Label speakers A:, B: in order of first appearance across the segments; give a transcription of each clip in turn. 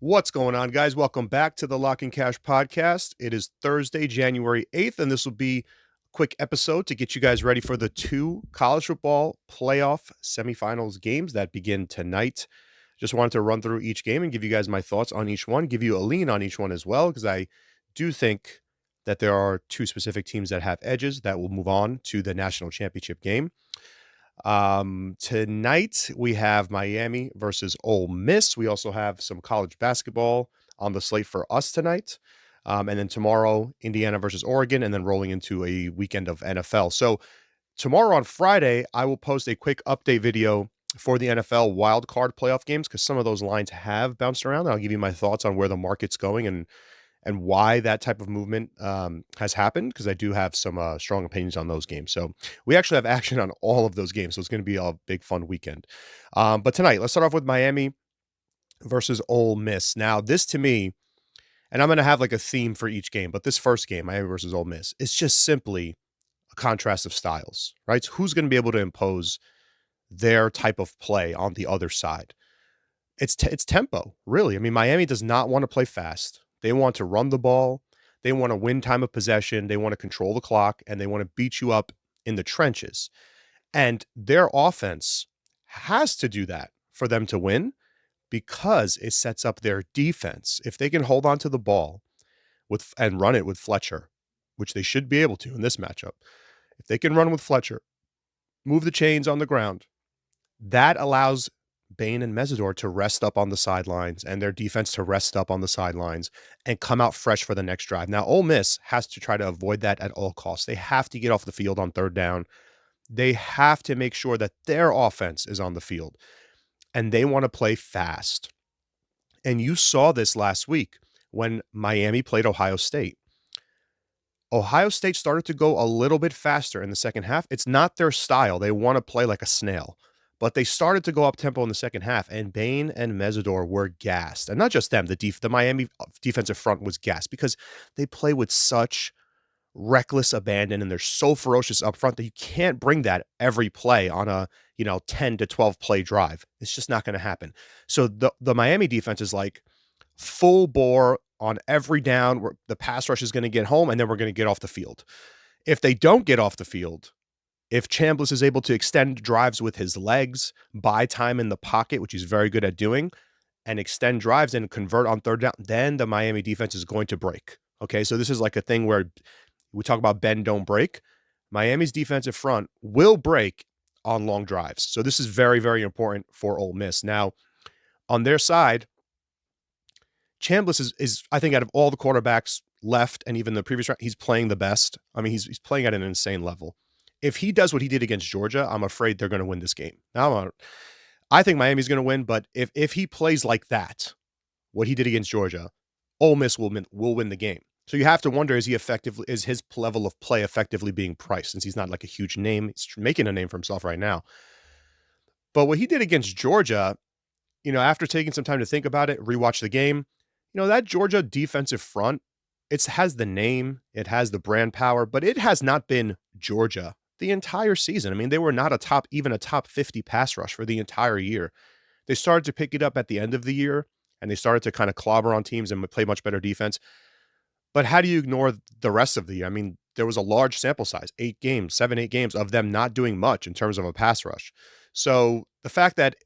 A: What's going on, guys? Welcome back to the Lock and Cash podcast. It is Thursday, January 8th, and this will be a quick episode to get you guys ready for the two college football playoff semifinals games that begin tonight. Just wanted to run through each game and give you guys my thoughts on each one, give you a lean on each one as well, because I do think that there are two specific teams that have edges that will move on to the national championship game. Tonight we have Miami versus Ole Miss. We also have some college basketball on the slate for us tonight. And then tomorrow, Indiana versus Oregon, and then rolling into a weekend of NFL. So tomorrow on Friday, I will post a quick update video for the NFL wild card playoff games because some of those lines have bounced around. And I'll give you my thoughts on where the market's going and why that type of movement has happened, because I do have some strong opinions on those games. So we actually have action on all of those games, so it's going to be a big, fun weekend. But tonight, let's start off with Miami versus Ole Miss. Now, this to me, and I'm going to have like a theme for each game, but this first game, Miami versus Ole Miss, is just simply a contrast of styles, right? So who's going to be able to impose their type of play on the other side? It's tempo, really. I mean, Miami does not want to play fast. They want to run the ball. They want to win time of possession. They want to control the clock, and they want to beat you up in the trenches. And their offense has to do that for them to win because it sets up their defense. If they can hold on to the ball and run it with Fletcher, which they should be able to in this matchup, if they can run with Fletcher, move the chains on the ground, that allows Bain and Mesidor to rest up on the sidelines and their defense to rest up on the sidelines and come out fresh for the next drive. Now, Ole Miss has to try to avoid that at all costs. They have to get off the field on third down. They have to make sure that their offense is on the field, and they want to play fast. And you saw this last week when Miami played Ohio State. Ohio State started to go a little bit faster in the second half. It's not their style. They want to play like a snail. But they started to go up tempo in the second half, and Bain and Mesidor were gassed. And not just them, the Miami defensive front was gassed because they play with such reckless abandon and they're so ferocious up front that you can't bring that every play on a 10 to 12 play drive. It's just not going to happen. So the Miami defense is like full bore on every down where the pass rush is going to get home, and then we're going to get off the field. If they don't get off the field, if Chambliss is able to extend drives with his legs, buy time in the pocket, which he's very good at doing, and extend drives and convert on third down, then the Miami defense is going to break. Okay, so this is like a thing where we talk about bend, don't break. Miami's defensive front will break on long drives. So this is very, very important for Ole Miss. Now, on their side, Chambliss is I think, out of all the quarterbacks left and even the previous round, he's playing the best. I mean, he's playing at an insane level. If he does what he did against Georgia, I'm afraid they're going to win this game. Now, I think Miami's going to win, but if he plays like that, what he did against Georgia, Ole Miss will win the game. So you have to wonder, is his level of play effectively being priced, since he's not like a huge name? He's making a name for himself right now. But what he did against Georgia, after taking some time to think about it, rewatch the game, that Georgia defensive front, it has the name, it has the brand power, but it has not been Georgia the entire season. I mean, they were not a top 50 pass rush for the entire year. They started to pick it up at the end of the year, and they started to kind of clobber on teams and play much better defense. But how do you ignore the rest of the year? I mean, there was a large sample size, 8 games of them not doing much in terms of a pass rush. So the fact that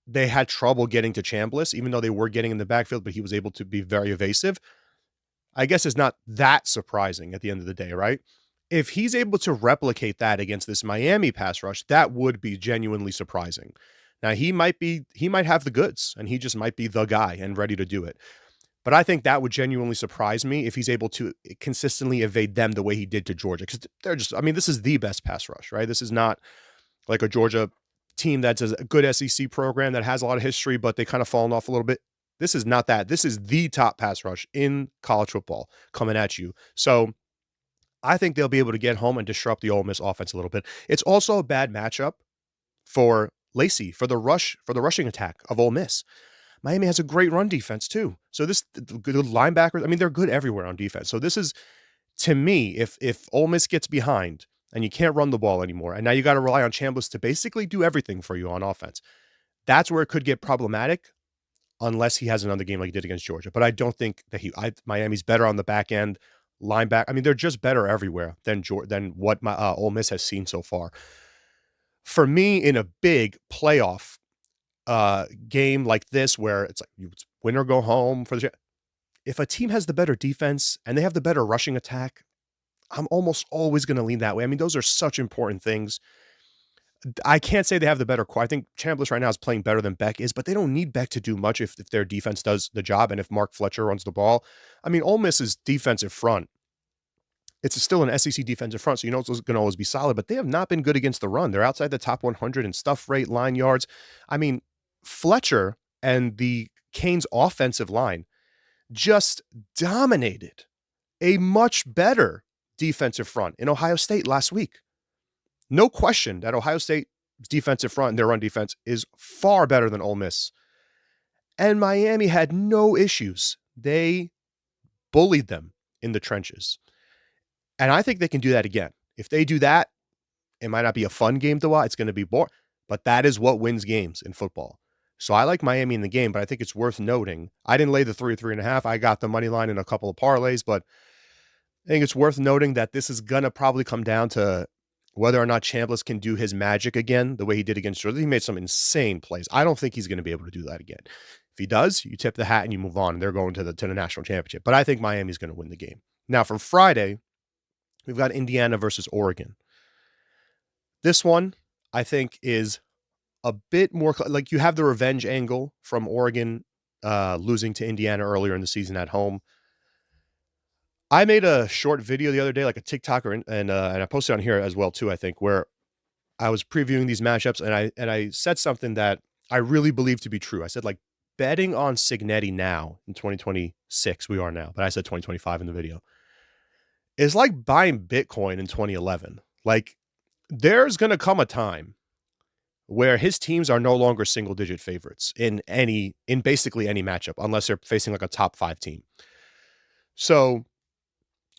A: they had trouble getting to Chambliss, even though they were getting in the backfield, but he was able to be very evasive, I guess is not that surprising at the end of the day, right? If he's able to replicate that against this Miami pass rush, that would be genuinely surprising. Now, he might have the goods, and he just might be the guy and ready to do it. But I think that would genuinely surprise me if he's able to consistently evade them the way he did to Georgia. Because this is the best pass rush, right? This is not like a Georgia team that's a good SEC program that has a lot of history, but they kind of fallen off a little bit. This is not that. This is the top pass rush in college football coming at you. So I think they'll be able to get home and disrupt the Ole Miss offense a little bit. It's also a bad matchup for Lacey, for the rushing attack of Ole Miss. Miami has a great run defense too. So the good linebackers, I mean, they're good everywhere on defense. So this is, to me, if Ole Miss gets behind and you can't run the ball anymore, and now you got to rely on Chambliss to basically do everything for you on offense, that's where it could get problematic. unless he has another game like he did against Georgia. But I don't think that Miami's better on the back end, linebacker. I mean, they're just better everywhere than what my Ole Miss has seen so far. For me, in a big playoff game like this, where it's like it's win or go home for the. If a team has the better defense and they have the better rushing attack, I'm almost always going to lean that way. I mean, those are such important things. I can't say they have the better core. I think Chambliss right now is playing better than Beck is, but they don't need Beck to do much if their defense does the job and if Mark Fletcher runs the ball. I mean, Ole Miss's defensive front, it's still an SEC defensive front, so you know it's going to always be solid, but they have not been good against the run. They're outside the top 100 in stuff rate, line yards. I mean, Fletcher and the Canes offensive line just dominated a much better defensive front in Ohio State last week. No question that Ohio State's defensive front and their run defense is far better than Ole Miss. And Miami had no issues. They bullied them in the trenches. And I think they can do that again. If they do that, it might not be a fun game to watch. It's going to be boring. But that is what wins games in football. So I like Miami in the game, but I think it's worth noting. I didn't lay the 3.5. I got the money line in a couple of parlays, but I think it's worth noting that this is going to probably come down to whether or not Chambliss can do his magic again, the way he did against Georgia. He made some insane plays. I don't think he's going to be able to do that again. If he does, you tip the hat and you move on, and they're going to the national championship. But I think Miami's going to win the game. Now, for Friday, we've got Indiana versus Oregon. This one, I think, is a bit more like you have the revenge angle from Oregon losing to Indiana earlier in the season at home. I made a short video the other day, like a TikTok, and I posted on here as well too, I think, where I was previewing these matchups, and I said something that I really believe to be true. I said, like, betting on Cignetti now in 2026, we are now, but I said 2025 in the video, is like buying Bitcoin in 2011. Like, there's going to come a time where his teams are no longer single-digit favorites in basically any matchup, unless they're facing like a top 5 team. So,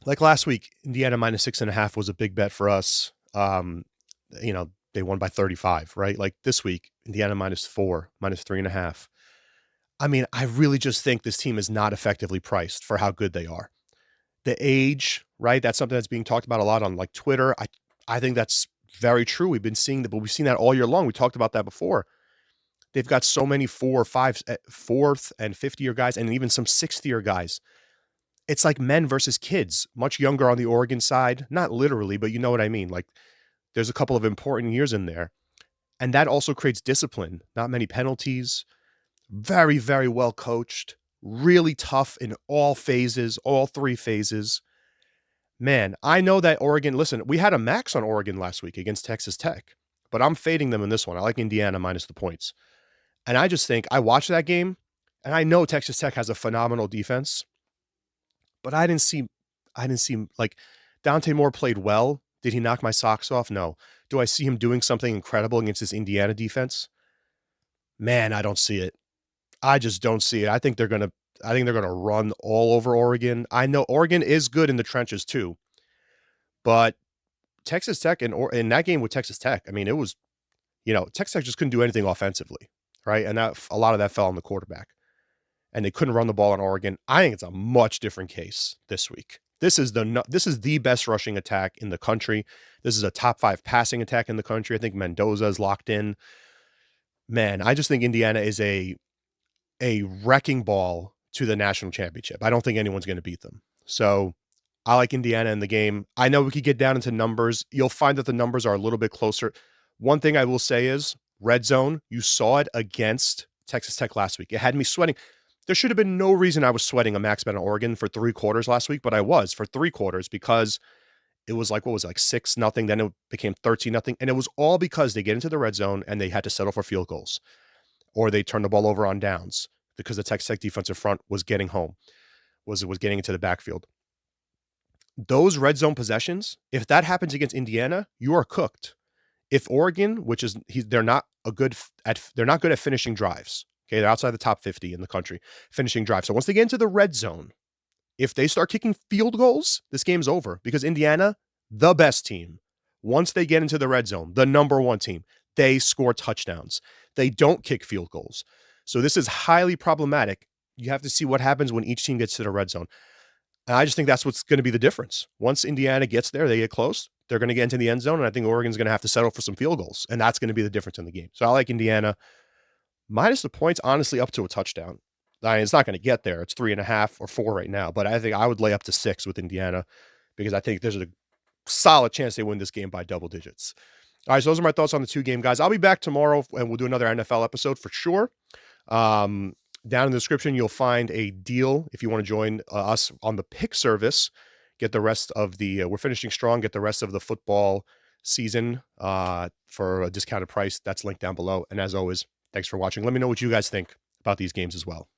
A: like last week, Indiana minus 6.5 was a big bet for us. They won by 35, right? Like this week, Indiana -4, -3.5. I mean, I really just think this team is not effectively priced for how good they are. The age, right? That's something that's being talked about a lot on like Twitter. I think that's very true. We've been seeing that, but we've seen that all year long. We talked about that before. They've got so many 4 or 5, 4th and 5th year guys, and even some 6th year guys. It's like men versus kids, much younger on the Oregon side. Not literally, but you know what I mean. Like there's a couple of important years in there. And that also creates discipline. Not many penalties. Very, very well coached. Really tough in all phases, all 3 phases. Man, I know that Oregon, listen, we had a max on Oregon last week against Texas Tech, but I'm fading them in this one. I like Indiana minus the points. And I just think I watched that game, and I know Texas Tech has a phenomenal defense. But I didn't see like Dante Moore played well. Did he knock my socks off? No. Do I see him doing something incredible against this Indiana defense? Man, I don't see it. I just don't see it. I think they're gonna run all over Oregon. I know Oregon is good in the trenches too, but Texas Tech in that game with Texas Tech, I mean, it was, Texas Tech just couldn't do anything offensively, right? And that a lot of that fell on the quarterback. And they couldn't run the ball on Oregon. I think it's a much different case this week. This is the best rushing attack in the country. This is a top 5 passing attack in the country. I think Mendoza is locked in. Man, I just think Indiana is a wrecking ball to the national championship. I don't think anyone's going to beat them. So I like Indiana in the game. I know we could get down into numbers. You'll find that the numbers are a little bit closer. One thing I will say is red zone. You saw it against Texas Tech last week. It had me sweating. There should have been no reason I was sweating a max bet on Oregon for 3 quarters last week, but I was for 3 quarters because it was like, 6-0, then it became 13-0. And it was all because they get into the red zone and they had to settle for field goals, or they turned the ball over on downs because the Texas Tech defensive front was getting home, was getting into the backfield. Those red zone possessions, if that happens against Indiana, you are cooked. If Oregon, they're not good at finishing drives. Okay, they're outside the top 50 in the country, finishing drives. So once they get into the red zone, if they start kicking field goals, this game's over because Indiana, the best team, once they get into the red zone, the number 1 team, they score touchdowns. They don't kick field goals. So this is highly problematic. You have to see what happens when each team gets to the red zone. And I just think that's what's going to be the difference. Once Indiana gets there, they get close, they're going to get into the end zone, and I think Oregon's going to have to settle for some field goals, and that's going to be the difference in the game. So I like Indiana minus the points, honestly, up to a touchdown. It's not going to get there. It's 3.5 or 4 right now, but I think I would lay up to 6 with Indiana because I think there's a solid chance they win this game by double digits. All right, so those are my thoughts on the 2-game, guys. I'll be back tomorrow, and we'll do another NFL episode for sure. Um, Down in the description, you'll find a deal if you want to join us on the pick service. Get the rest of the we're finishing strong. Get the rest of the football season for a discounted price. That's linked down below. And as always, thanks for watching. Let me know what you guys think about these games as well.